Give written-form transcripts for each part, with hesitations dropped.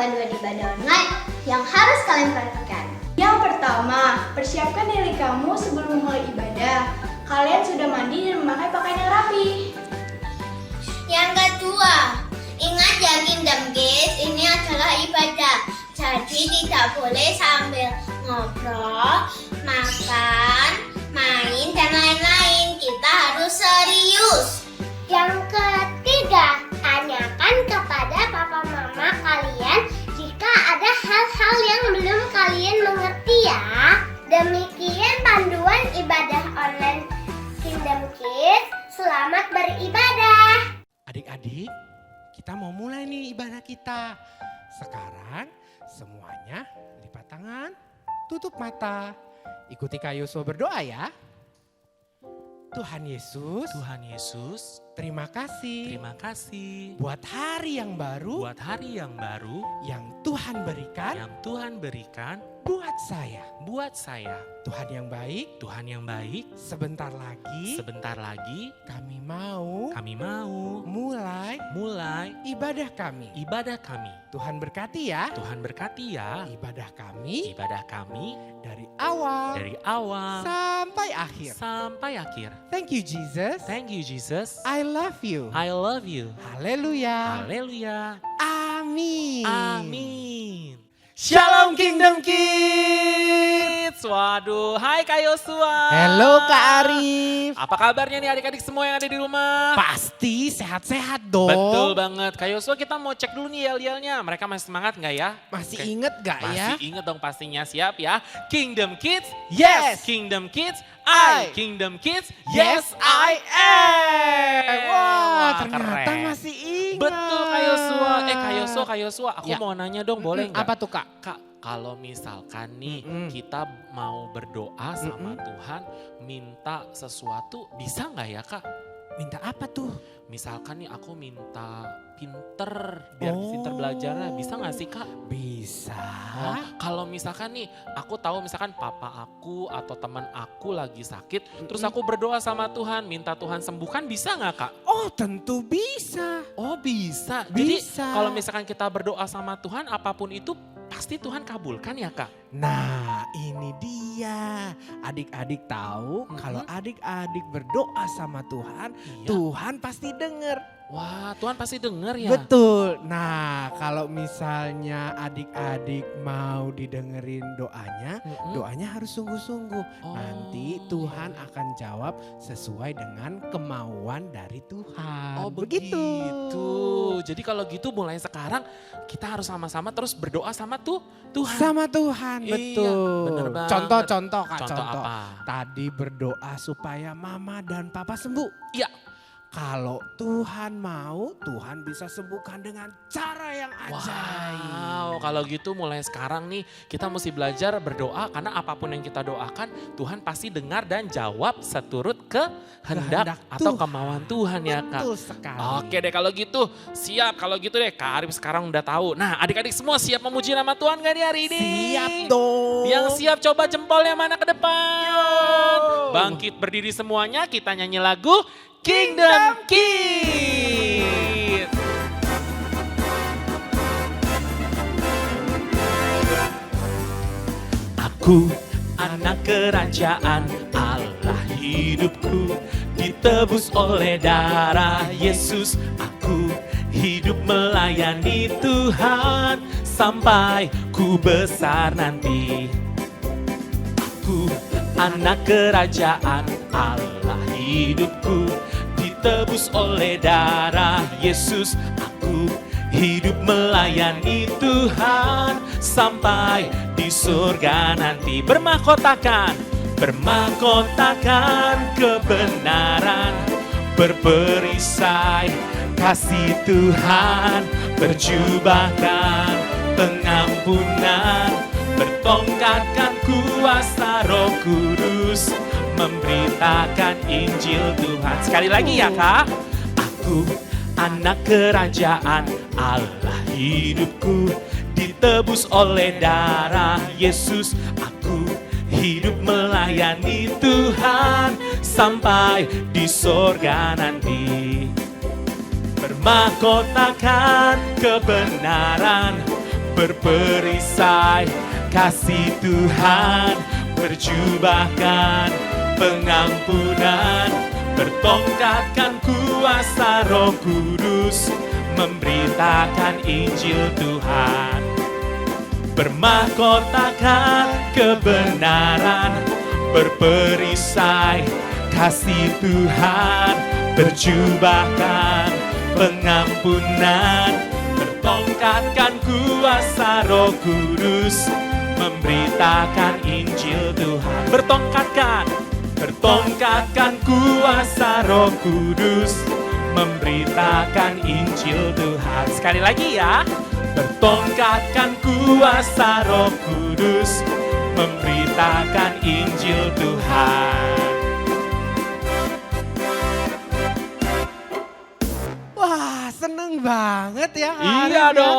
panduan ibadah online yang harus kalian perhatikan. Yang pertama, persiapkan diri kamu sebelum memulai ibadah. Kalian sudah mandi dan memakai pakaian yang rapi. Yang kedua, ingat ya Kingdom Kids, ini adalah ibadah. Jadi tidak boleh sambil ngobrol, makan, main, dan lain-lain. Kita harus serius. Yang ketiga, tanyakan kepada papa mama kalian jika ada hal-hal yang belum kalian mengerti ya. Demikian panduan ibadah online Kingdom Kids. Selamat beribadah. Adik-adik, kita mau mulai nih ibadah kita. Sekarang semuanya lipat tangan, tutup mata. Ikuti Kak Yosua berdoa ya. Tuhan Yesus, terima kasih buat hari yang baru yang Tuhan berikan buat saya. Tuhan yang baik, sebentar lagi kami mau mulai ibadah kami. Tuhan berkati ya ibadah kami dari awal sampai akhir. Thank you Jesus. I love you. Haleluya. Amin. Shalom Kingdom Kids. Waduh, hai Kak Yosua. Hello Kak Arif. Apa kabarnya nih adik-adik semua yang ada di rumah? Pasti sehat-sehat dong. Betul banget. Kak Yosua, kita mau cek dulu nih yel-yelnya. Mereka masih semangat nggak ya? Masih Oke. inget gak ya? Masih inget dong pastinya. Siap ya. Kingdom Kids, Yes. Kingdom Kids, I. Kingdom Kids, Yes, I am. Wah, ternyata keren. masih ingat. Betul Kak Yosua. Aku Ya. mau nanya dong, boleh nggak? Apa tuh Kak? Kak, kalau misalkan nih kita mau berdoa sama Tuhan, minta sesuatu, bisa nggak ya Kak? Minta apa tuh? Misalkan nih aku minta pinter, biar pinter belajarnya, bisa nggak sih Kak? Bisa. Oh, kalau misalkan nih aku tahu misalkan papa aku atau teman aku lagi sakit, terus aku berdoa sama Tuhan, minta Tuhan sembuhkan, bisa nggak Kak? Oh tentu bisa. Oh bisa. Bisa. Jadi kalau misalkan kita berdoa sama Tuhan, apapun itu pasti Tuhan kabulkan ya Kak? Nah ini dia. Adik-adik tahu kalau adik-adik berdoa sama Tuhan, Iya. Tuhan pasti dengar. Wah, Tuhan pasti dengar ya. Betul. Nah kalau misalnya adik-adik mau didengerin doanya, doanya harus sungguh-sungguh. Oh, Nanti Tuhan akan jawab sesuai dengan kemauan dari Tuhan. Oh begitu. Jadi kalau gitu mulai sekarang kita harus sama-sama terus berdoa sama Tuhan. Sama Tuhan, Iya, betul. bener banget. Contoh Kak, Contoh contoh. apa? Tadi berdoa supaya mama dan papa sembuh. Iya. Kalau Tuhan mau, Tuhan bisa sembuhkan dengan cara yang ajaib. Wow, kalau gitu mulai sekarang nih kita mesti belajar berdoa karena apapun yang kita doakan Tuhan pasti dengar dan jawab seturut kehendak atau Tuhan. kemauan Tuhan ya Kak. Betul sekali. Oke deh kalau gitu, siap kalau gitu deh Kak Arif sekarang udah tahu. Nah adik-adik semua siap memuji nama Tuhan gak nih hari ini? Siap dong. Yang siap coba jempolnya mana ke depan. Bangkit berdiri semuanya, kita nyanyi lagu Kingdom Kids. Aku anak kerajaan Allah, hidupku ditebus oleh darah Yesus. Aku hidup melayani Tuhan sampai ku besar nanti. Aku anak kerajaan Allah, hidupku ditebus oleh darah Yesus. Aku hidup melayani Tuhan sampai di surga nanti. Bermahkotakan kebenaran, berperisai kasih Tuhan, berjubahkan pengampunan, bertongkatkan kuasa Roh Kudus, memberitakan Injil Tuhan. Sekali lagi ya Kak. Aku anak kerajaan Allah, hidupku ditebus oleh darah Yesus. Aku hidup melayani Tuhan sampai di sorga nanti. Bermahkotakan kebenaran, berperisai kasih Tuhan, berjubahkan pengampunan, bertongkatkan kuasa Roh Kudus, memberitakan Injil Tuhan, bermahkotakan kebenaran, berperisai kasih Tuhan, berjubahkan pengampunan, bertongkatkan kuasa Roh Kudus, memberitakan Injil Tuhan. Bertongkatkan kuasa Roh Kudus, memberitakan Injil Tuhan. Sekali lagi ya. Bertongkatkan kuasa Roh Kudus, memberitakan Injil Tuhan. Wah, seneng banget ya Kak Iya Arif ya. dong.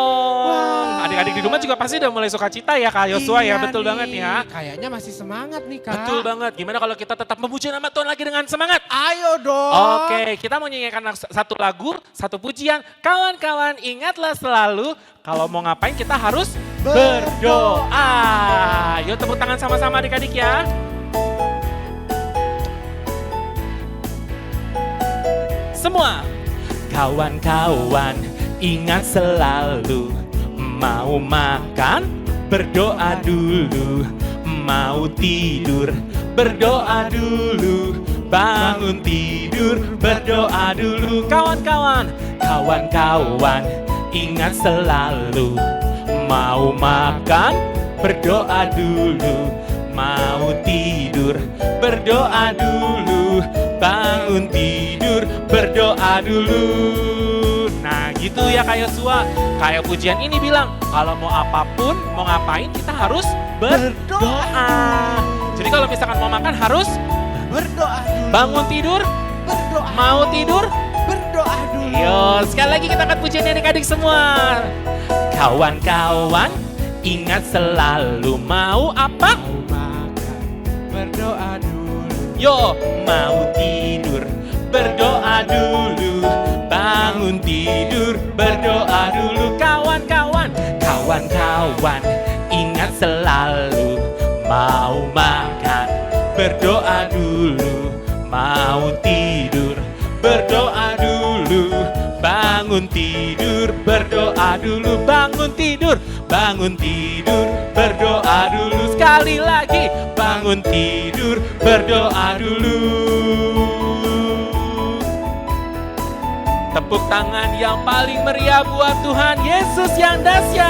Wah. Adik-adik di rumah juga pasti udah mulai sukacita ya Kak Yosua ya. Iya Betul nih, banget ya. Kayaknya masih semangat nih Kak. Betul banget. Gimana kalau kita tetap memuji nama Tuhan lagi dengan semangat? Ayo dong. Oke, kita mau nyanyikan satu lagu, satu pujian. Kawan-kawan ingatlah selalu kalau mau ngapain kita harus berdoa. Yuk tepuk tangan sama-sama adik-adik ya. Semua. Kawan-kawan ingat selalu, mau makan berdoa dulu, mau tidur berdoa dulu, bangun tidur berdoa dulu. Kawan-kawan ingat selalu, mau makan berdoa dulu, mau tidur berdoa dulu, bangun tidur berdoa dulu. Nah gitu ya Kak Yosua. Kayak pujian ini bilang, kalau mau apapun, mau ngapain kita harus berdoa. Jadi kalau misalkan mau makan harus Berdoa dulu. bangun tidur, Berdoa. mau tidur. Berdoa dulu. Yo, sekali lagi kita akan pujian adik-adik semua. Kawan-kawan ingat selalu, mau apa? Mau makan, berdoa dulu. Yo, mau tidur, berdoa dulu, bangun tidur, berdoa dulu. Kawan-kawan ingat selalu, mau makan, berdoa dulu, mau tidur, berdoa dulu, bangun tidur, berdoa dulu, bangun tidur, berdoa dulu. Sekali lagi, bangun tidur, berdoa dulu. Tepuk tangan yang paling meriah buat Tuhan Yesus yang dahsyat.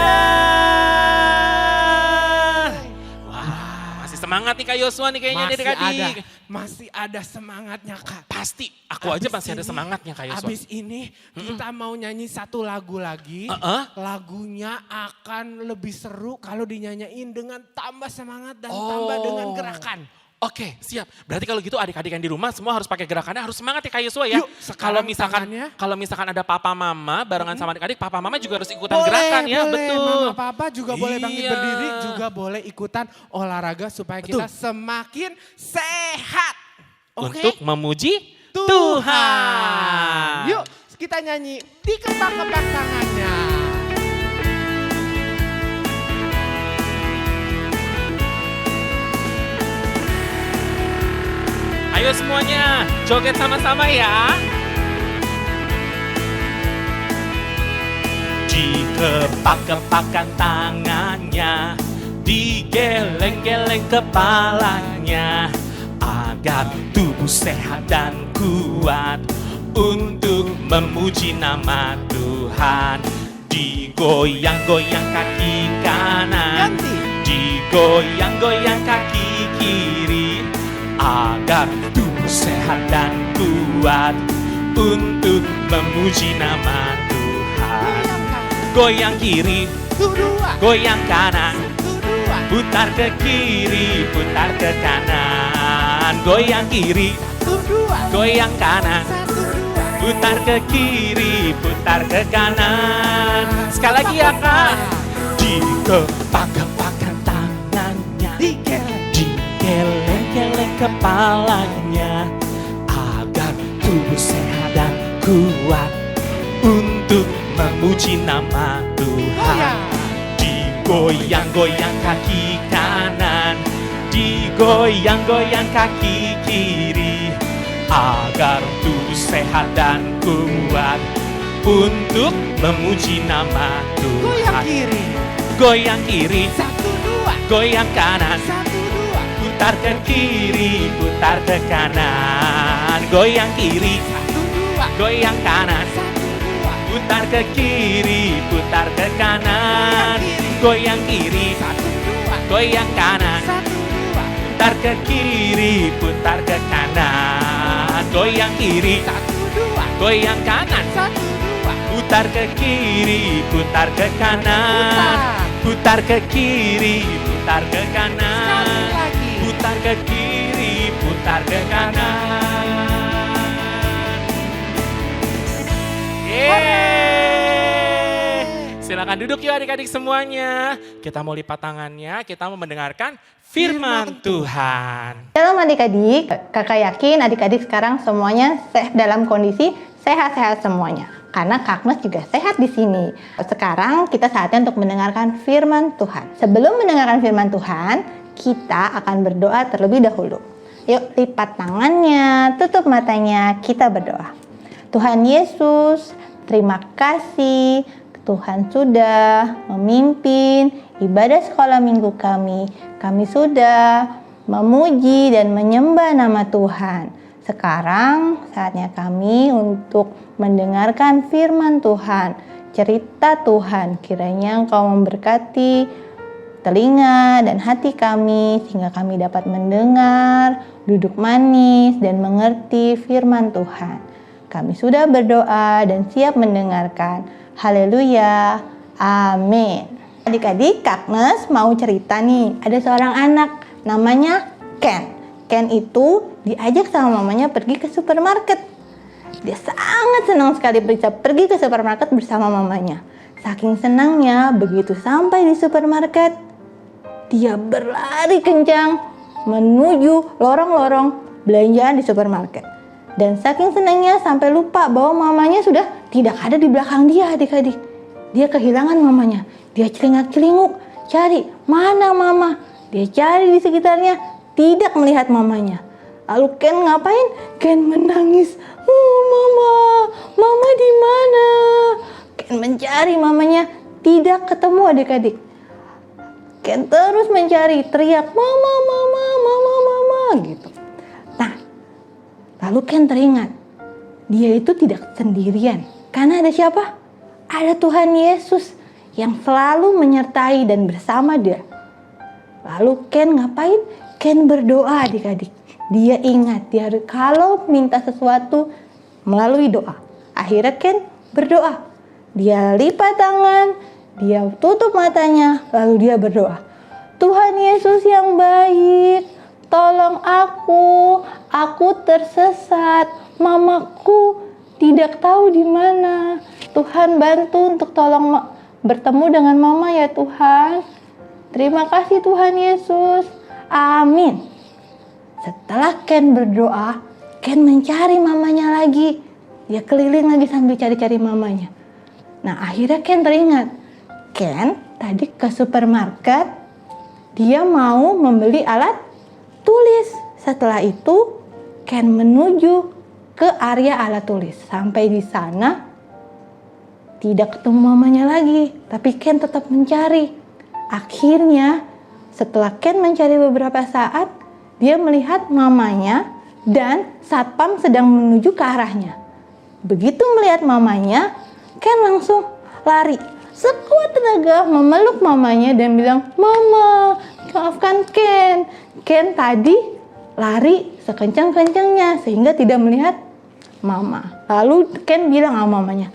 Wah, masih semangat nih Kak Yosua nih kayaknya adik-adik. Masih ada semangatnya Kak. Pasti, aku aja Abis masih ada ini- semangatnya Kak Yosua. Abis ini kita mau nyanyi satu lagu lagi. Lagunya akan lebih seru kalau dinyanyiin dengan tambah semangat dan tambah dengan gerakan. Oke, siap. Berarti kalau gitu adik-adik yang di rumah semua harus pakai gerakannya, harus semangat ya Kak Yosua ya. Yuk, sekarang Kalau misalkan ada papa mama barengan sama adik-adik, papa mama juga harus ikutan gerakan ya, betul. Mama papa juga boleh bangkit Iya. berdiri, juga boleh ikutan olahraga supaya kita semakin sehat. Oke? Untuk memuji Tuhan. Yuk kita nyanyi dikepak-kepak tangannya. Ayo semuanya, joget sama-sama ya. Dikepak-kepakkan tangannya, digeleng-geleng kepalanya, agar tubuh sehat dan kuat untuk memuji nama Tuhan. Digoyang-goyang kaki kanan, Ganti. digoyang-goyang kaki kiri, agar tubuh sehat dan kuat untuk memuji nama Tuhan. Goyang kiri, goyang kanan, putar ke kiri, putar ke kanan. Goyang kiri, goyang kanan, putar ke kiri, putar ke kanan. Sekali lagi ya Kak. Dikepak-kepakkan tangannya, digeleng-geleng kepalanya, agar tubuh sehat dan kuat untuk memuji nama Tuhan. Goyang-goyang kaki kanan, digoyang-goyang kaki kiri, agar tubuh sehat dan kuat untuk memuji nama Tuhan. Goyang kiri. Goyang kiri, 1, 2. goyang kanan, 1, 2. putar ke kiri, putar ke kanan. Goyang kiri, 1, 2. goyang kanan, 1, 2. putar ke kiri, putar ke kanan. Goyang kiri, 1, 2. goyang kanan, 1, 2. putar ke kiri, putar ke kanan. Goyang kiri, 1, 2. goyang kanan, 1, 2. putar ke kiri, putar ke kanan. Putar ke kiri, putar ke kanan. Sekali lagi. Putar ke kiri, putar ke kanan. Yeay. Silakan duduk yuk adik-adik semuanya. Kita mau lipat tangannya, kita mau mendengarkan firman Tuhan. Shalom adik-adik, kakak yakin adik-adik sekarang semuanya dalam kondisi sehat-sehat semuanya. Karena Kaknes juga sehat di sini. Sekarang kita saatnya untuk mendengarkan firman Tuhan. Sebelum mendengarkan firman Tuhan, kita akan berdoa terlebih dahulu. Yuk lipat tangannya, tutup matanya, kita berdoa. Tuhan Yesus, terima kasih Tuhan sudah memimpin ibadah sekolah minggu kami. Kami sudah memuji dan menyembah nama Tuhan. Sekarang saatnya kami untuk mendengarkan firman Tuhan, cerita Tuhan. Kiranya Engkau memberkati telinga dan hati kami sehingga kami dapat mendengar, duduk manis dan mengerti firman Tuhan. Kami sudah berdoa dan siap mendengarkan. Haleluya. Amin. Adik-adik, Kaknes mau cerita nih. Ada seorang anak namanya Ken. Ken itu diajak sama mamanya pergi ke supermarket. Dia sangat senang sekali bisa pergi ke supermarket bersama mamanya. Saking senangnya, begitu sampai di supermarket, dia berlari kencang menuju lorong-lorong belanjaan di supermarket. Dan saking senangnya sampai lupa bahwa mamanya sudah tidak ada di belakang dia, adik-adik. Dia kehilangan mamanya. Dia celingak-celinguk, cari mana mama. Dia cari di sekitarnya, tidak melihat mamanya. Lalu Ken ngapain? Ken menangis. Oh, mama di mana? Ken mencari mamanya, tidak ketemu adik-adik. Ken terus mencari, teriak mama gitu. Nah, lalu Ken teringat, dia itu tidak sendirian. Karena ada siapa? Ada Tuhan Yesus yang selalu menyertai dan bersama dia. Lalu Ken ngapain? Ken berdoa adik-adik. Dia ingat, dia kalau minta sesuatu melalui doa. Akhirnya Ken berdoa. Dia lipat tangan, dia tutup matanya, lalu dia berdoa. Tuhan Yesus yang baik, tolong aku tersesat, mamaku tidak tahu di mana. Tuhan bantu untuk tolong bertemu dengan mama ya Tuhan. Terima kasih Tuhan Yesus. Amin. Setelah Ken berdoa, Ken mencari mamanya lagi. Dia keliling lagi sambil cari-cari mamanya. Nah, akhirnya Ken teringat. Ken tadi ke supermarket, dia mau membeli alat tulis. Setelah itu, Ken menuju ke area alat tulis. Sampai di sana, tidak ketemu mamanya lagi. Tapi Ken tetap mencari. Akhirnya, setelah Ken mencari beberapa saat, dia melihat mamanya dan satpam sedang menuju ke arahnya. Begitu melihat mamanya, Ken langsung lari. Sekuat tenaga memeluk mamanya dan bilang, "Mama, maafkan Ken." Ken tadi lari sekencang-kencangnya sehingga tidak melihat mama. Lalu Ken bilang sama mamanya,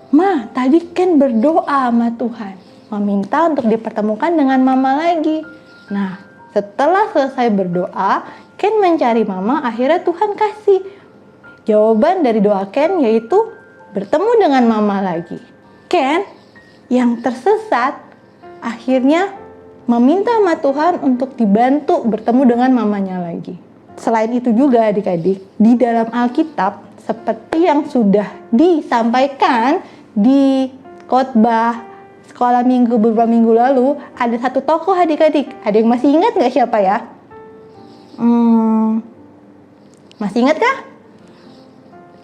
"Ma, tadi Ken berdoa sama Tuhan, meminta untuk dipertemukan dengan mama lagi." Nah, setelah selesai berdoa, Ken mencari mama, akhirnya Tuhan kasih jawaban dari doa Ken, yaitu bertemu dengan mama lagi. Ken yang tersesat akhirnya meminta sama Tuhan untuk dibantu bertemu dengan mamanya lagi. Selain itu juga adik-adik, di dalam Alkitab seperti yang sudah disampaikan di khotbah sekolah minggu beberapa minggu lalu, ada satu tokoh adik-adik. Ada yang masih ingat nggak siapa ya? Masih ingat kah?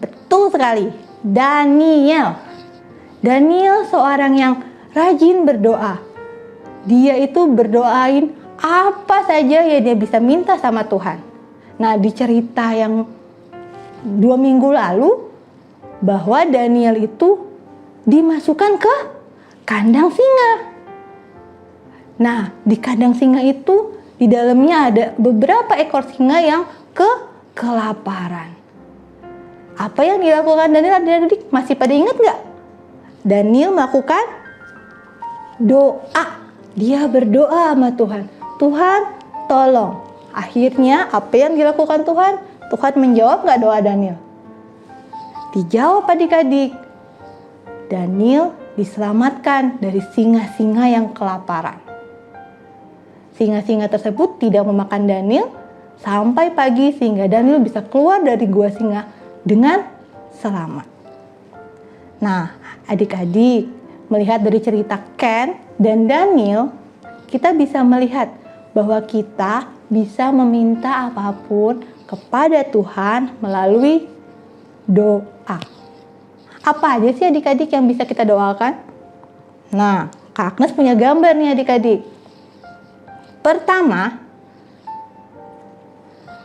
Betul sekali, Daniel. Daniel seorang yang rajin berdoa. Dia itu berdoain apa saja yang dia bisa minta sama Tuhan. Nah, di cerita yang 2 minggu lalu, bahwa Daniel itu dimasukkan ke kandang singa. Nah, di kandang singa itu, di dalamnya ada beberapa ekor singa yang kelaparan. Apa yang dilakukan Daniel adik-adik? Masih pada ingat nggak? Daniel melakukan doa. Dia berdoa sama Tuhan. Tuhan, tolong. Akhirnya apa yang dilakukan Tuhan? Tuhan menjawab nggak doa Daniel? Dijawab adik-adik. Daniel diselamatkan dari singa-singa yang kelaparan. Singa-singa tersebut tidak memakan Daniel sampai pagi sehingga Daniel bisa keluar dari gua singa dengan selamat. Nah, adik-adik, melihat dari cerita Ken dan Daniel, kita bisa melihat bahwa kita bisa meminta apapun kepada Tuhan melalui doa. Apa aja sih adik-adik yang bisa kita doakan? Nah, Kak Agnes punya gambar nih adik-adik. Pertama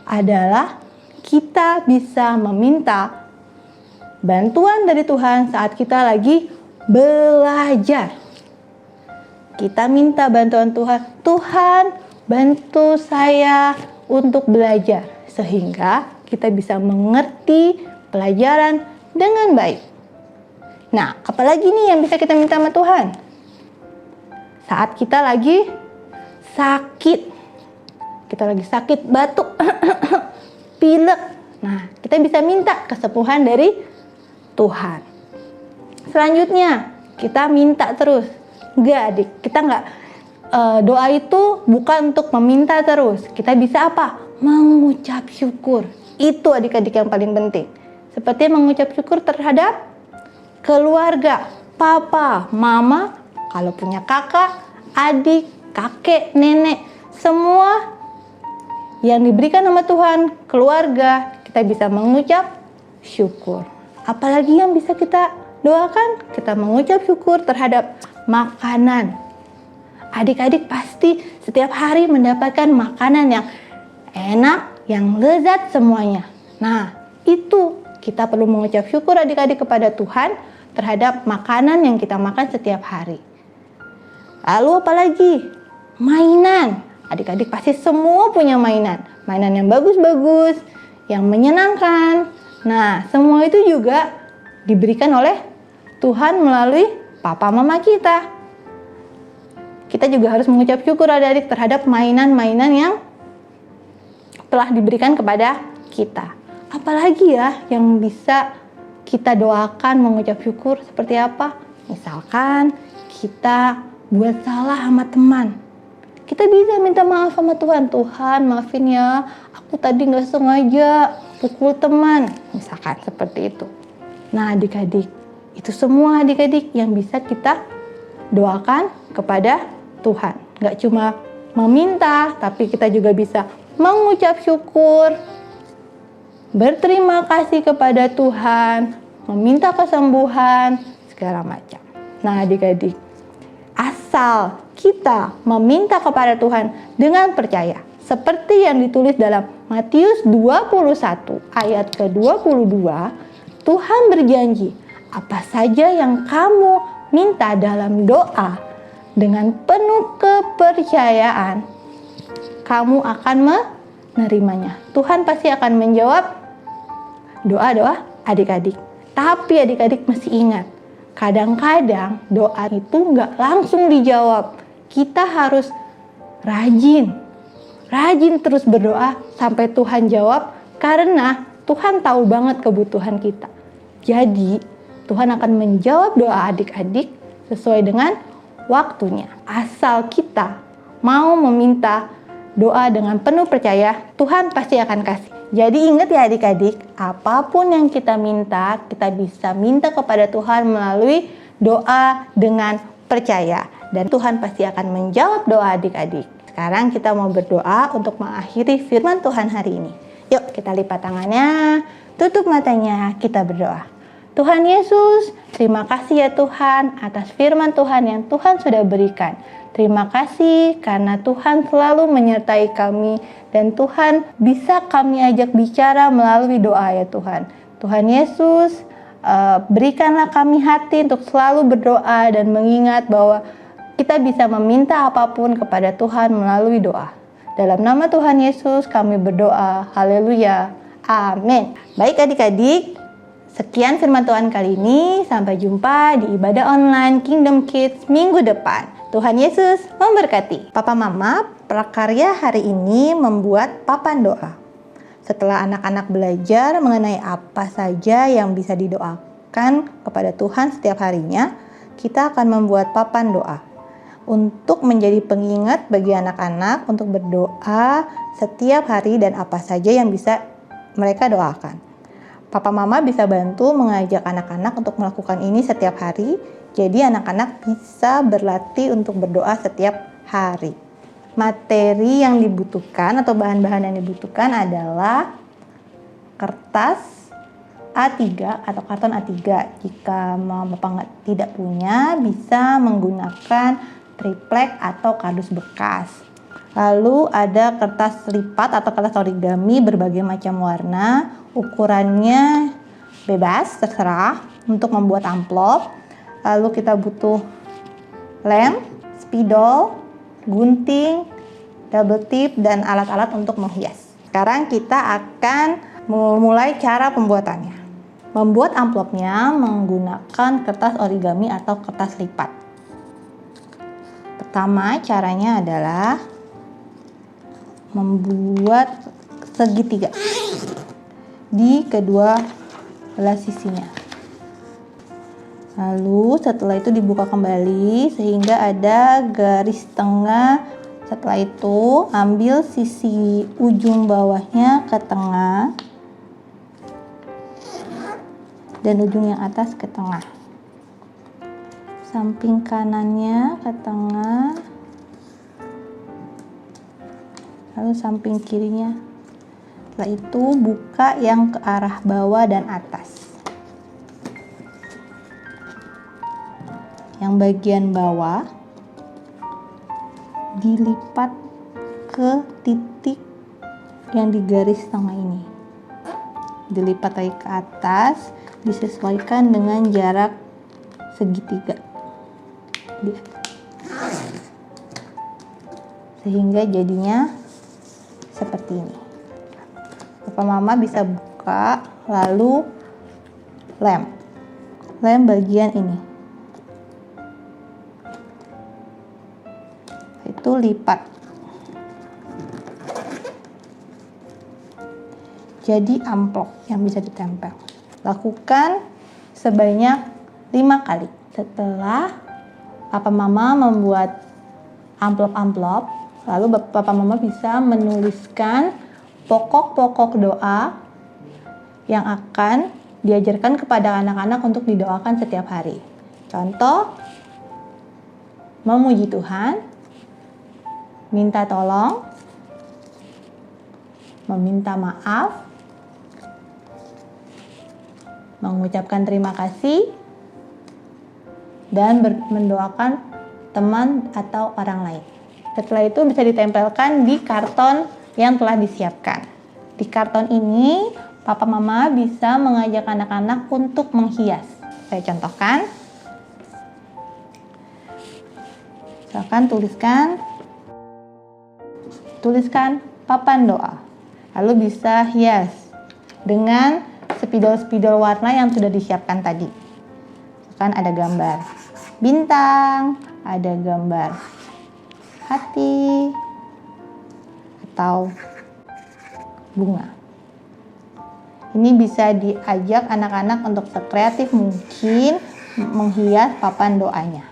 adalah kita bisa meminta bantuan dari Tuhan saat kita lagi belajar. Kita minta bantuan Tuhan. Tuhan, bantu saya untuk belajar sehingga kita bisa mengerti pelajaran dengan baik. Nah, apalagi nih yang bisa kita minta sama Tuhan? Saat kita lagi sakit. Kita lagi sakit batuk, pilek. Nah, kita bisa minta kesembuhan dari Tuhan. Selanjutnya, kita minta terus. Enggak adik, kita enggak. Doa itu bukan untuk meminta terus. Kita bisa apa? Mengucap syukur. Itu adik-adik yang paling penting. Seperti mengucap syukur terhadap keluarga, papa, mama, kalau punya kakak, adik, kakek, nenek, semua yang diberikan sama Tuhan, keluarga, kita bisa mengucap syukur. Apalagi yang bisa kita doakan? Kita mengucap syukur terhadap makanan. Adik-adik pasti setiap hari mendapatkan makanan yang enak, yang lezat semuanya. Nah, itu kita perlu mengucap syukur adik-adik kepada Tuhan terhadap makanan yang kita makan setiap hari. Lalu apalagi? Mainan. Adik-adik pasti semua punya mainan. Mainan yang bagus-bagus, yang menyenangkan. Nah, semua itu juga diberikan oleh Tuhan melalui papa mama kita. Kita juga harus mengucap syukur adik-adik terhadap mainan-mainan yang telah diberikan kepada kita. Apalagi ya yang bisa kita doakan mengucap syukur seperti apa? Misalkan kita buat salah sama teman. Kita bisa minta maaf sama Tuhan. Tuhan, maafin ya, aku tadi gak sengaja pukul teman. Misalkan seperti itu. Nah adik-adik, itu semua adik-adik yang bisa kita doakan kepada Tuhan. Gak cuma meminta, tapi kita juga bisa mengucap syukur, berterima kasih kepada Tuhan, meminta kesembuhan, segala macam. Nah adik-adik, asal kita meminta kepada Tuhan dengan percaya. Seperti yang ditulis dalam Matius 21 ayat ke-22, Tuhan berjanji, apa saja yang kamu minta dalam doa dengan penuh kepercayaan, kamu akan menerimanya. Tuhan pasti akan menjawab doa-doa adik-adik. Tapi adik-adik mesti ingat, kadang-kadang doa itu nggak langsung dijawab. Kita harus rajin terus berdoa sampai Tuhan jawab, karena Tuhan tahu banget kebutuhan kita. Jadi Tuhan akan menjawab doa adik-adik sesuai dengan waktunya. Asal kita mau meminta doa dengan penuh percaya, Tuhan pasti akan kasih. Jadi ingat ya adik-adik, apapun yang kita minta, kita bisa minta kepada Tuhan melalui doa dengan percaya dan Tuhan pasti akan menjawab doa adik-adik. Sekarang kita mau berdoa untuk mengakhiri firman Tuhan hari ini. Yuk kita lipat tangannya, tutup matanya, kita berdoa. Tuhan Yesus, terima kasih ya Tuhan atas firman Tuhan yang Tuhan sudah berikan. Terima kasih karena Tuhan selalu menyertai kami dan Tuhan bisa kami ajak bicara melalui doa ya Tuhan. Tuhan Yesus, berikanlah kami hati untuk selalu berdoa dan mengingat bahwa kita bisa meminta apapun kepada Tuhan melalui doa. Dalam nama Tuhan Yesus kami berdoa. Haleluya. Amin. Baik adik-adik, sekian firman Tuhan kali ini. Sampai jumpa di ibadah online Kingdom Kids minggu depan. Tuhan Yesus memberkati. Papa Mama, prakarya hari ini membuat papan doa. Setelah anak-anak belajar mengenai apa saja yang bisa didoakan kepada Tuhan setiap harinya, kita akan membuat papan doa untuk menjadi pengingat bagi anak-anak untuk berdoa setiap hari dan apa saja yang bisa mereka doakan. Papa Mama bisa bantu mengajak anak-anak untuk melakukan ini setiap hari, jadi anak-anak bisa berlatih untuk berdoa setiap hari. Materi yang dibutuhkan atau bahan-bahan yang dibutuhkan adalah kertas A3 atau karton A3. Jika Bapak tidak punya, bisa menggunakan triplek atau kardus bekas. Lalu ada kertas lipat atau kertas origami berbagai macam warna, ukurannya bebas, terserah untuk membuat amplop. Lalu kita butuh lem, spidol, gunting, double tip, dan alat-alat untuk menghias. Sekarang kita akan memulai cara pembuatannya. Membuat amplopnya menggunakan kertas origami atau kertas lipat. Pertama caranya adalah membuat segitiga di kedua belah sisinya. Lalu setelah itu dibuka kembali sehingga ada garis tengah. Setelah itu ambil sisi ujung bawahnya ke tengah dan ujung yang atas ke tengah. Samping kanannya ke tengah, lalu samping kirinya. Setelah itu buka yang ke arah bawah dan atas. Yang bagian bawah dilipat ke titik yang di garis tengah ini. Dilipat lagi ke atas, disesuaikan dengan jarak segitiga. Sehingga jadinya seperti ini. Papa Mama bisa buka, lalu lem bagian ini, itu lipat jadi amplop yang bisa ditempel. Lakukan sebanyak 5 kali. Setelah Papa Mama membuat amplop-amplop, lalu Papa Mama bisa menuliskan pokok-pokok doa yang akan diajarkan kepada anak-anak untuk didoakan setiap hari. Contoh, memuji Tuhan, minta tolong, meminta maaf, mengucapkan terima kasih, dan mendoakan teman atau orang lain. Setelah itu bisa ditempelkan di karton yang telah disiapkan. Di karton ini, Papa Mama bisa mengajak anak-anak untuk menghias. Saya contohkan. Misalkan tuliskan papan doa. Lalu bisa hias dengan spidol-spidol warna yang sudah disiapkan tadi. Misalkan ada gambar bintang, ada gambar hati, atau bunga. Ini bisa diajak anak-anak untuk sekreatif mungkin menghias papan doanya.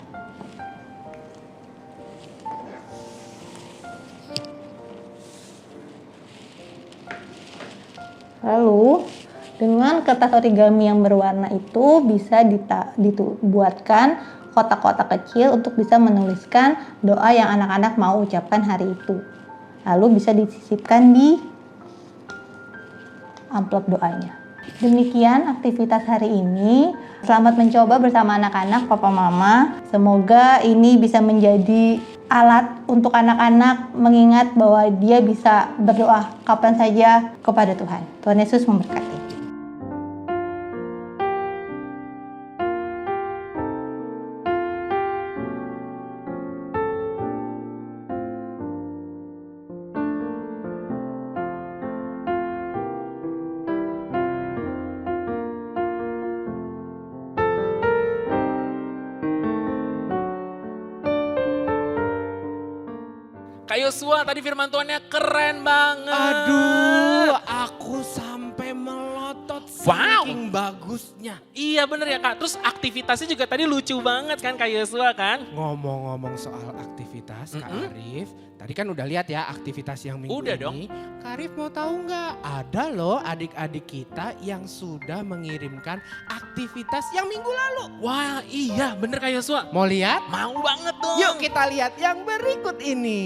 Lalu dengan kertas origami yang berwarna itu bisa dibuatkan kotak-kotak kecil untuk bisa menuliskan doa yang anak-anak mau ucapkan hari itu. Lalu bisa disisipkan di amplop doanya. Demikian aktivitas hari ini. Selamat mencoba bersama anak-anak, papa mama. Semoga ini bisa menjadi alat untuk anak-anak mengingat bahwa dia bisa berdoa kapan saja kepada Tuhan. Tuhan Yesus memberkati. Kak Yosua tadi firman Tuhannya keren banget. Aduh, aku sampai melotot saking bagusnya. Iya bener ya Kak, terus aktivitasnya juga tadi lucu banget kan Kak Yosua kan? Ngomong-ngomong soal aktivitas, Kak Arif, tadi kan udah lihat ya aktivitas yang minggu Udah ini. dong. Kak Arif mau tahu nggak? Ada loh adik-adik kita yang sudah mengirimkan aktivitas yang minggu lalu. Wah iya bener Kak Yosua. Mau lihat? Mau banget dong. Yuk kita lihat yang berikut ini.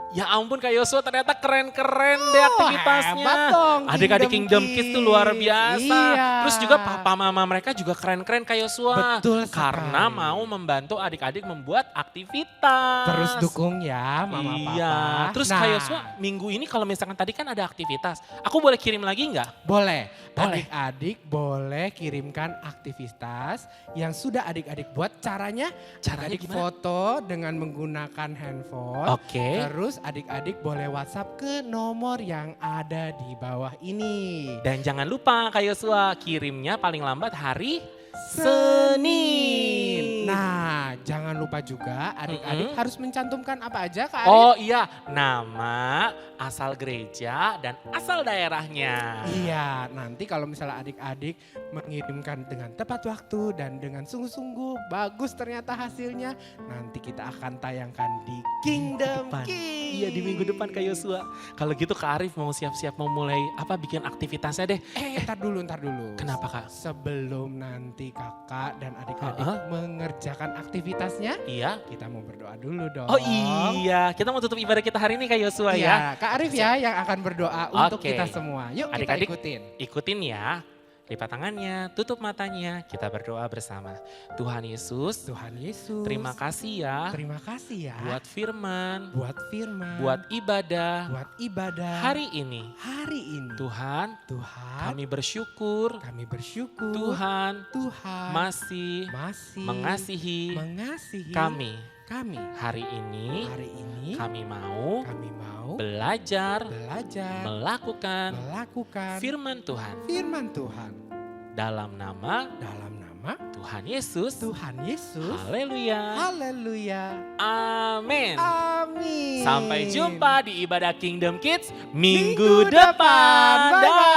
Ya ampun Kak Yosua ternyata keren-keren deh aktivitasnya. Hebat dong, Adik-adik Kingdom Kids tuh luar biasa. Iya. Terus juga papa mama mereka juga keren-keren Kak Yosua. Betul sekali. Karena mau membantu adik-adik membuat aktivitas. Terus dukung ya mama Iya. papa. Terus Nah, Kak Yosua minggu ini kalau misalkan tadi kan ada aktivitas. Aku boleh kirim lagi nggak? Boleh, Boleh. adik-adik boleh kirimkan aktivitas yang sudah adik-adik buat. Caranya Caranya adik gimana? foto dengan menggunakan handphone. Oke. Terus adik-adik boleh WhatsApp ke nomor yang ada di bawah ini. Dan jangan lupa Kak Yosua kirimnya paling lambat hari Senin. Nah, jangan lupa juga adik-adik harus mencantumkan apa aja Kak Arif? Oh iya, nama, asal gereja, dan asal daerahnya. Iya, nanti kalau misalnya adik-adik mengirimkan dengan tepat waktu dan dengan sungguh-sungguh bagus ternyata hasilnya, nanti kita akan tayangkan di Kingdom Depan. Kids. Iya di minggu depan Kak Yosua. Kalau gitu Kak Arif mau siap-siap mau mulai bikin aktivitasnya deh. Ntar dulu. Kenapa Kak? Sebelum nanti kakak dan adik-adik mengerjakan aktivitasnya, Iya. kita mau berdoa dulu dong. Oh iya, kita mau tutup ibadah kita hari ini Kak Yosua ya. Iya, Kak Arif ya yang akan berdoa untuk Oke. kita semua. Yuk Adik-adik, kita ikutin. Ikutin ya. Lipat tangannya, tutup matanya, kita berdoa bersama. Tuhan Yesus, Tuhan Yesus. terima kasih ya Terima kasih ya. buat firman, buat firman. buat ibadah buat ibadah. hari ini. Hari ini. Tuhan, Tuhan. kami bersyukur Kami bersyukur. Tuhan masih masih mengasihi kami. Kami. Hari ini Hari ini kami mau kami mau belajar melakukan firman Tuhan firman Tuhan dalam nama dalam nama Tuhan Yesus. Tuhan Yesus. Haleluya. Haleluya. Amin. Amin. Sampai jumpa di ibadah Kingdom Kids minggu depan. Bye-bye.